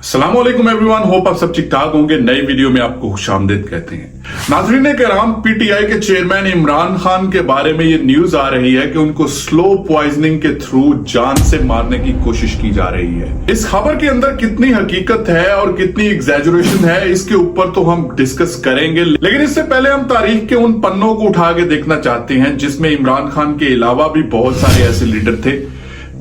अस्सलाम वालेकुम everyone, hope आप सब ठीक ठाक होंगे। नई वीडियो में आपको खुशामदीद कहते हैं। नाज़रीन किराम, पीटीआई के चेयरमैन इमरान खान के बारे में ये न्यूज आ रही है कि उनको स्लो पॉइजनिंग के थ्रू जान से मारने की कोशिश की जा रही है। इस खबर के अंदर कितनी हकीकत है और कितनी एग्जैजरेशन है, इसके ऊपर तो हम डिस्कस करेंगे, लेकिन इससे पहले हम तारीख के उन पन्नों को उठा के देखना चाहते हैं जिसमें इमरान खान के अलावा भी बहुत सारे ऐसे लीडर थे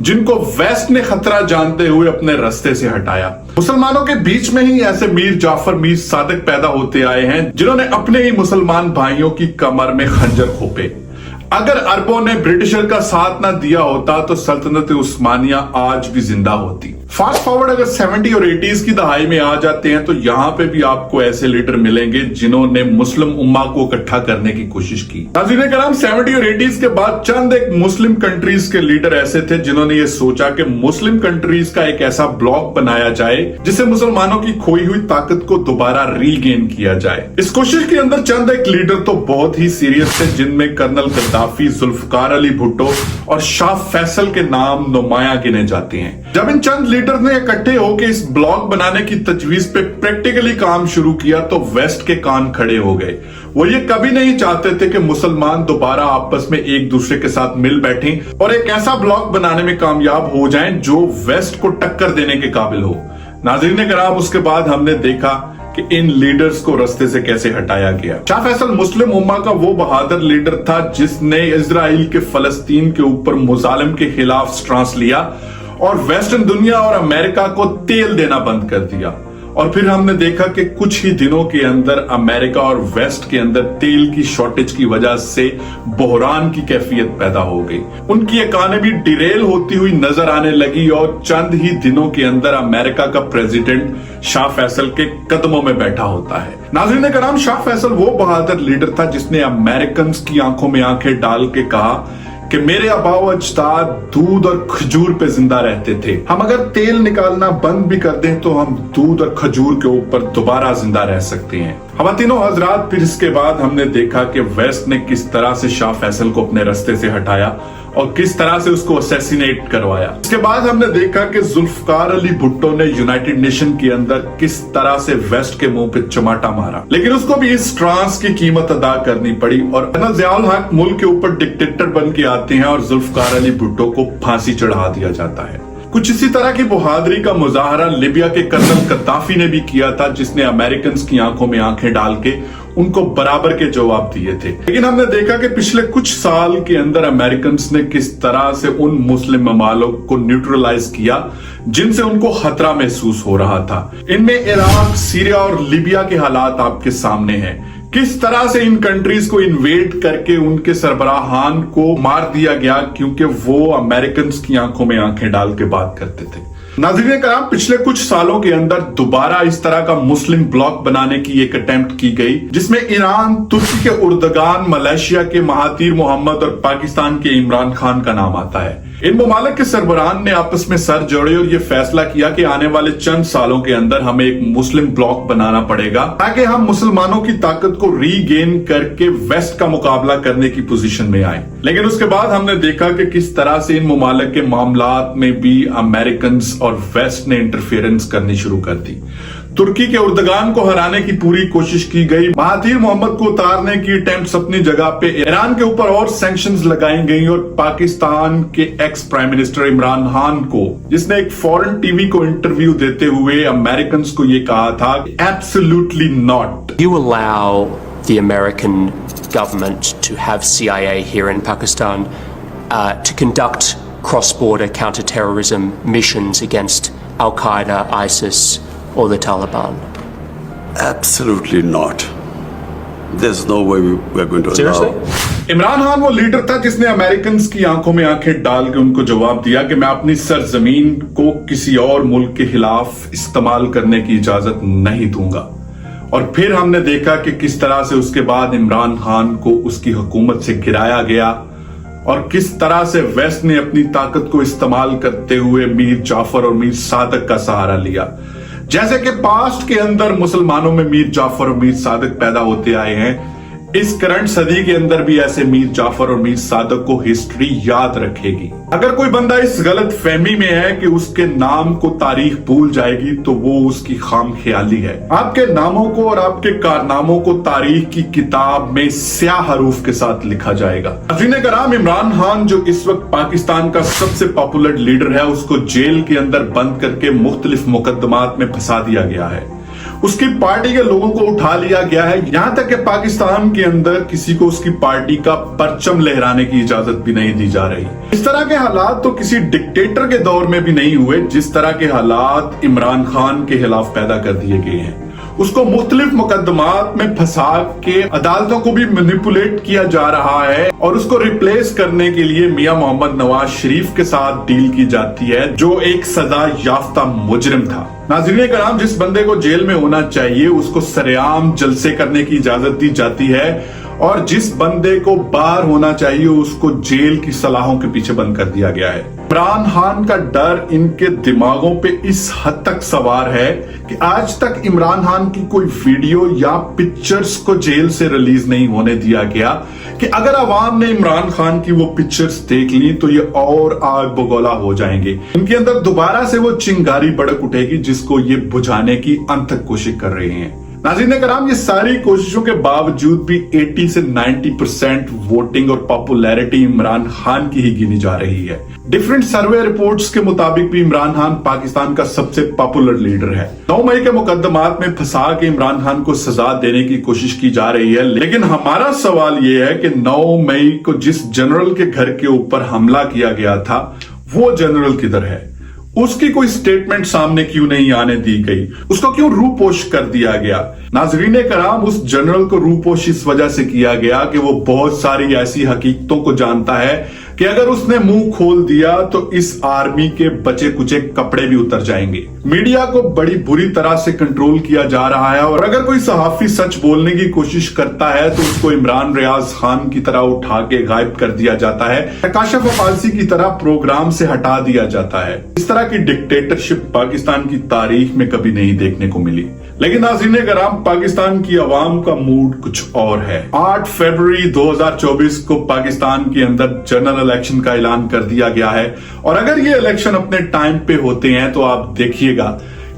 जिनको वेस्ट ने खतरा जानते हुए अपने रास्ते से हटाया। मुसलमानों के बीच में ही ऐसे मीर जाफर, मीर सादिक पैदा होते आए हैं जिन्होंने अपने ही मुसलमान भाइयों की कमर में खंजर खोपे। अगर अरबों ने ब्रिटिशर का साथ ना दिया होता तो सल्तनत उस्मानिया आज भी जिंदा होती। फास्ट फॉरवर्ड अगर 70 और 80s की दहाई में आ जाते हैं तो यहाँ पे भी आपको ऐसे लीडर मिलेंगे जिन्होंने मुस्लिम उम्मा को इकट्ठा करने की कोशिश की। नाज़रीन किराम, 70 और 80s के बाद चंद एक मुस्लिम कंट्रीज के लीडर ऐसे थे जिन्होंने ये सोचा कि मुस्लिम कंट्रीज का एक ऐसा ब्लॉक बनाया जाए जिससे मुसलमानों की खोई हुई ताकत को दोबारा रीगेन किया जाए। इस कोशिश के अंदर चंद एक लीडर तो बहुत ही सीरियस थे, जिनमें कर्नल गद्दाफी, जुल्फकार अली भुट्टो और शाह फैसल के नाम नुमाया गिने जाते हैं। जब इन चंद लीडर ने इकट्ठे होकर इस ब्लॉक बनाने की तजवीज पे प्रैक्टिकली काम शुरू किया तो वेस्ट के कान खड़े हो गए। वो ये कभी नहीं चाहते थे कि मुसलमान दोबारा आपस में एक दूसरे के साथ मिल बैठें और एक ऐसा ब्लॉक बनाने में कामयाब हो जाएं जो वेस्ट को टक्कर देने के काबिल हो। नाज़रीन किराम, उसके बाद हमने देखा कि इन लीडर्स को रास्ते से कैसे हटाया गया। शाह फैसल मुस्लिम उम्मा का वो बहादुर लीडर था जिसने इजराइल के फलस्तीन के ऊपर मुजालिम के खिलाफ स्टांस लिया और वेस्टर्न दुनिया और अमेरिका को तेल देना बंद कर दिया। और फिर हमने देखा कि कुछ ही दिनों के अंदर अमेरिका और वेस्ट के अंदर तेल की शॉर्टेज की वजह से बहरान की कैफियत पैदा हो गई। उनकी इकॉनमी डिरेल होती हुई नजर आने लगी और चंद ही दिनों के अंदर अमेरिका का प्रेसिडेंट शाह फैसल के कदमों में बैठा होता है। नाज़रीन किराम, शाह फैसल वो बहादुर लीडर था जिसने अमेरिकन की आंखों में आंखें डाल के कहा कि मेरे आबाओ अजदाद दूध और खजूर पे जिंदा रहते थे। हम अगर तेल निकालना बंद भी कर दें तो हम दूध और खजूर के ऊपर दोबारा जिंदा रह सकते हैं। खवातीनो हजरात, फिर इसके बाद हमने देखा कि वेस्ट ने किस तरह से शाह फैसल को अपने रास्ते से हटाया और किस तरह से उसको असैसिनेट करवाया। इसके बाद हमने देखा कि जुल्फकार अली भुट्टो ने यूनाइटेड नेशन के अंदर किस तरह से वेस्ट के मुंह पे चमाटा मारा, लेकिन उसको भी इस ट्रांस की कीमत अदा करनी पड़ी और जनरल ज़ियाउल हक मुल्क के ऊपर डिक्टेटर बन के आते हैं और जुल्फकार अली भुट्टो को फांसी चढ़ा दिया जाता है। कुछ इसी तरह की बहादुरी का मुजाहरा लिबिया के कर्नल गद्दाफी ने भी किया था, जिसने अमेरिकन की आंखों में आंखें डाल के उनको बराबर के जवाब दिए थे। लेकिन हमने देखा कि पिछले कुछ साल के अंदर अमेरिकन ने किस तरह से उन मुस्लिम ममालिक को न्यूट्रलाइज किया जिनसे उनको खतरा महसूस हो रहा था। इनमें इराक, सीरिया और लीबिया के हालात आपके सामने हैं। किस तरह से इन कंट्रीज को इन्वेड करके उनके सरबराहान को मार दिया गया क्योंकि वो अमेरिकन की आंखों में आंखें डाल के बात करते थे। नाज़रीन किराम, पिछले कुछ सालों के अंदर दोबारा इस तरह का मुस्लिम ब्लॉक बनाने की एक अटेम्प्ट की गई जिसमें ईरान, तुर्की के उर्दगान, मलेशिया के महातीर मोहम्मद और पाकिस्तान के इमरान खान का नाम आता है। इन ममालिक के सरबराहान ने आपस में सर जोड़े और ये फैसला किया कि आने वाले चंद सालों के अंदर हमें एक मुस्लिम ब्लॉक बनाना पड़ेगा ताकि हम मुसलमानों की ताकत को रीगेन करके वेस्ट का मुकाबला करने की पोजीशन में आए। लेकिन उसके बाद हमने देखा कि किस तरह से इन ममालिक के मामलात में भी अमेरिकन और वेस्ट ने इंटरफेरेंस करनी शुरू कर दी। तुर्की के उर्दगान को हराने की पूरी कोशिश की गई, महातीर मोहम्मद को उतारने की अटेम्प्ट अपनी जगह पे, ईरान के ऊपर और सैंक्शंस लगाई गई और पाकिस्तान के ex prime minister Imran Khan को, जिसने एक फॉरेन टीवी को इंटरव्यू देते हुए अमेरिकन को ये कहा था absolutely not. You allow the American government to have CIA here in Pakistan to conduct cross-border counter-terrorism missions against Al-Qaeda, ISIS or the Taliban? Absolutely not. There's no way we're going to Seriously? allow. Imran Khan वो leader था जिसने American की आंखों में आंखें डाल के उनको जवाब दिया कि मैं अपनी सरजमीन को किसी और मुल्क के खिलाफ इस्तेमाल करने की इजाजत नहीं दूंगा। और फिर हमने देखा कि किस तरह से उसके बाद इमरान खान को उसकी हुकूमत से गिराया गया और किस तरह से वेस्ट ने अपनी ताकत को इस्तेमाल करते हुए मीर जाफर और मीर सादिक का सहारा लिया। जैसे कि पास्ट के अंदर मुसलमानों में मीर जाफर और मीर सादिक पैदा होते आए हैं, इस करंट सदी के अंदर भी ऐसे मीर जाफर और मीर सादक को हिस्ट्री याद रखेगी। अगर कोई बंदा इस गलत फहमी में है कि उसके नाम को तारीख भूल जाएगी तो वो उसकी खामख्याली है। आपके नामों को और आपके कारनामों को तारीख की किताब में स्याह हरूफ के साथ लिखा जाएगा। नाज़रीन कराम, इमरान खान जो इस वक्त पाकिस्तान का सबसे पॉपुलर लीडर है, उसको जेल के अंदर बंद करके मुख्तलिफ मुकदमात में फंसा दिया गया है। उसकी पार्टी के लोगों को उठा लिया गया है, यहां तक कि पाकिस्तान के अंदर किसी को उसकी पार्टी का परचम लहराने की इजाजत भी नहीं दी जा रही। इस तरह के हालात तो किसी डिक्टेटर के दौर में भी नहीं हुए जिस तरह के हालात इमरान खान के खिलाफ पैदा कर दिए गए हैं। उसको मुख्तलिफ मुकदमात में फंसा के अदालतों को भी मैनिपुलेट किया जा रहा है और उसको रिप्लेस करने के लिए मियां मोहम्मद नवाज शरीफ के साथ डील की जाती है, जो एक सजा याफ्ता मुजरिम था। नाज़रीन कराम, जिस बंदे को जेल में होना चाहिए उसको सरेआम जलसे करने की इजाजत दी जाती है और जिस बंदे को बाहर होना चाहिए उसको जेल की सलाहों के पीछे बंद कर दिया गया है। इमरान खान का डर इनके दिमागों पे इस हद तक सवार है कि आज तक इमरान खान की कोई वीडियो या पिक्चर्स को जेल से रिलीज नहीं होने दिया गया कि अगर अवाम ने इमरान खान की वो पिक्चर्स देख ली तो ये और आग बगोला हो जाएंगे। इनके अंदर दोबारा से वो चिंगारी भड़क उठेगी जिसको ये बुझाने की अनथक कोशिश कर रहे हैं। नाज़रीन कराम, ये सारी कोशिशों के बावजूद भी 80 से 90% वोटिंग और पॉपुलैरिटी इमरान खान की ही गिनी जा रही है। डिफरेंट सर्वे रिपोर्ट्स के मुताबिक भी इमरान खान पाकिस्तान का सबसे पॉपुलर लीडर है। 9 मई के मुकदमात में फंसा के इमरान खान को सजा देने की कोशिश की जा रही है, लेकिन हमारा सवाल ये है कि 9 मई को जिस जनरल के घर के ऊपर हमला किया गया था वो जनरल किधर है? उसकी कोई स्टेटमेंट सामने क्यों नहीं आने दी गई? उसको क्यों रूपोश कर दिया गया? नाज़रीन कराम, उस जनरल को रूपोश इस वजह से किया गया कि वो बहुत सारी ऐसी हकीकतों को जानता है कि अगर उसने मुंह खोल दिया तो इस आर्मी के बचे कुचे कपड़े भी उतर जाएंगे। मीडिया को बड़ी बुरी तरह से कंट्रोल किया जा रहा है और अगर कोई सहाफी सच बोलने की कोशिश करता है तो उसको इमरान रियाज खान की तरह उठा के गायब कर दिया जाता है, काशिफ अब्बासी की तरह प्रोग्राम से हटा दिया जाता है। इस तरह की डिक्टेटरशिप पाकिस्तान की तारीख में कभी नहीं देखने को मिली। लेकिन नाज़रीन कराम, पाकिस्तान की आवाम का मूड कुछ और है। 8 फरवरी 2024 को पाकिस्तान के अंदर जनरल इलेक्शन का ऐलान कर दिया गया है और अगर ये इलेक्शन अपने टाइम पे होते हैं तो आप देखिएगा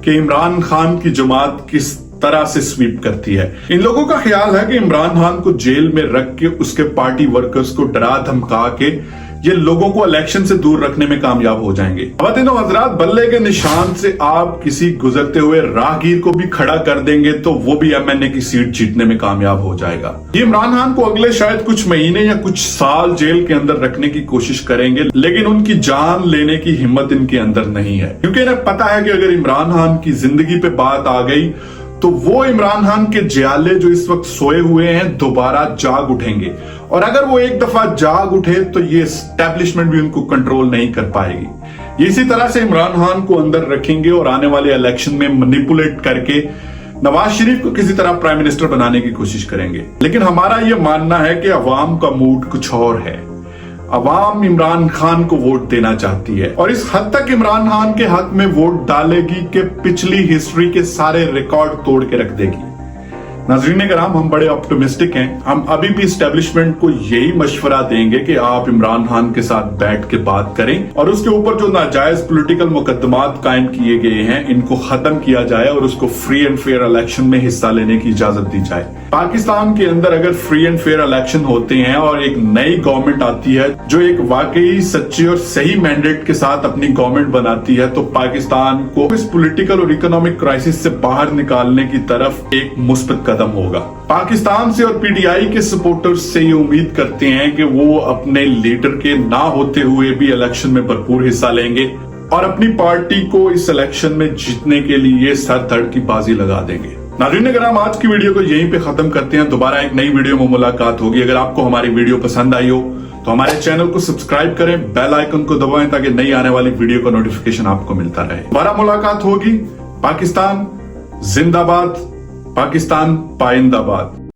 कि इमरान खान की जमात किस तरह से स्वीप करती है। इन लोगों का ख्याल है कि इमरान खान को जेल में रख के उसके पार्टी वर्कर्स को डरा धमका के ये लोगों को इलेक्शन से दूर रखने में कामयाब हो जाएंगे। ख़वातीन और हज़रात, बल्ले के निशान से आप किसी गुजरते हुए राहगीर को भी खड़ा कर देंगे तो वो भी एमएनए की सीट जीतने में कामयाब हो जाएगा। ये इमरान खान को अगले शायद कुछ महीने या कुछ साल जेल के अंदर रखने की कोशिश करेंगे, लेकिन उनकी जान लेने की हिम्मत इनके अंदर नहीं है, क्योंकि इन्हें पता है कि अगर इमरान खान की जिंदगी पे बात आ गई तो वो इमरान खान के जियाले जो इस वक्त सोए हुए हैं दोबारा जाग उठेंगे और अगर वो एक दफा जाग उठे तो ये एस्टैब्लिशमेंट भी उनको कंट्रोल नहीं कर पाएगी। इसी तरह से इमरान खान को अंदर रखेंगे और आने वाले इलेक्शन में मैनिपुलेट करके नवाज शरीफ को किसी तरह प्राइम मिनिस्टर बनाने की कोशिश करेंगे। लेकिन हमारा ये मानना है कि अवाम का मूड कुछ और है। अवाम इमरान खान को वोट देना चाहती है और इस हद तक इमरान खान के हक में वोट डालेगी कि पिछली हिस्ट्री के सारे रिकॉर्ड तोड़ के रख देगी। नाज़रीन कराम, हम बड़े ऑप्टिमिस्टिक हैं। हम अभी भी एस्टेब्लिशमेंट को यही मशवरा देंगे कि आप इमरान खान के साथ बैठ के बात करें और उसके ऊपर जो नाजायज पॉलिटिकल मुकदमात कायम किए गए हैं इनको खत्म किया जाए और उसको फ्री एंड फेयर इलेक्शन में हिस्सा लेने की इजाजत दी जाए। पाकिस्तान के अंदर अगर फ्री एंड फेयर इलेक्शन होते हैं और एक नई गवर्नमेंट आती है जो एक वाकई सच्ची और सही मैंडेट के साथ अपनी गवर्नमेंट बनाती है तो पाकिस्तान को इस पॉलिटिकल और इकोनॉमिक क्राइसिस से बाहर निकालने की तरफ एक मुस्बत कदम होगा। पाकिस्तान से और पीटीआई के सपोर्टर्स से ये उम्मीद करते हैं कि वो अपने लीडर के ना होते हुए भी इलेक्शन में भरपूर हिस्सा लेंगे और अपनी पार्टी को इस इलेक्शन में जीतने के लिए सर धड़ की बाजी लगा देंगे। नाज़रीन कराम, आज की वीडियो को यहीं पे खत्म करते हैं। दोबारा एक नई वीडियो में मुलाकात होगी। अगर आपको हमारी वीडियो पसंद आई हो तो हमारे चैनल को सब्सक्राइब करें, बेल आइकन को दबाएं ताकि नई आने वाली वीडियो का नोटिफिकेशन आपको मिलता रहे। दोबारा मुलाकात होगी। पाकिस्तान जिंदाबाद, पाकिस्तान पाइंदाबाद।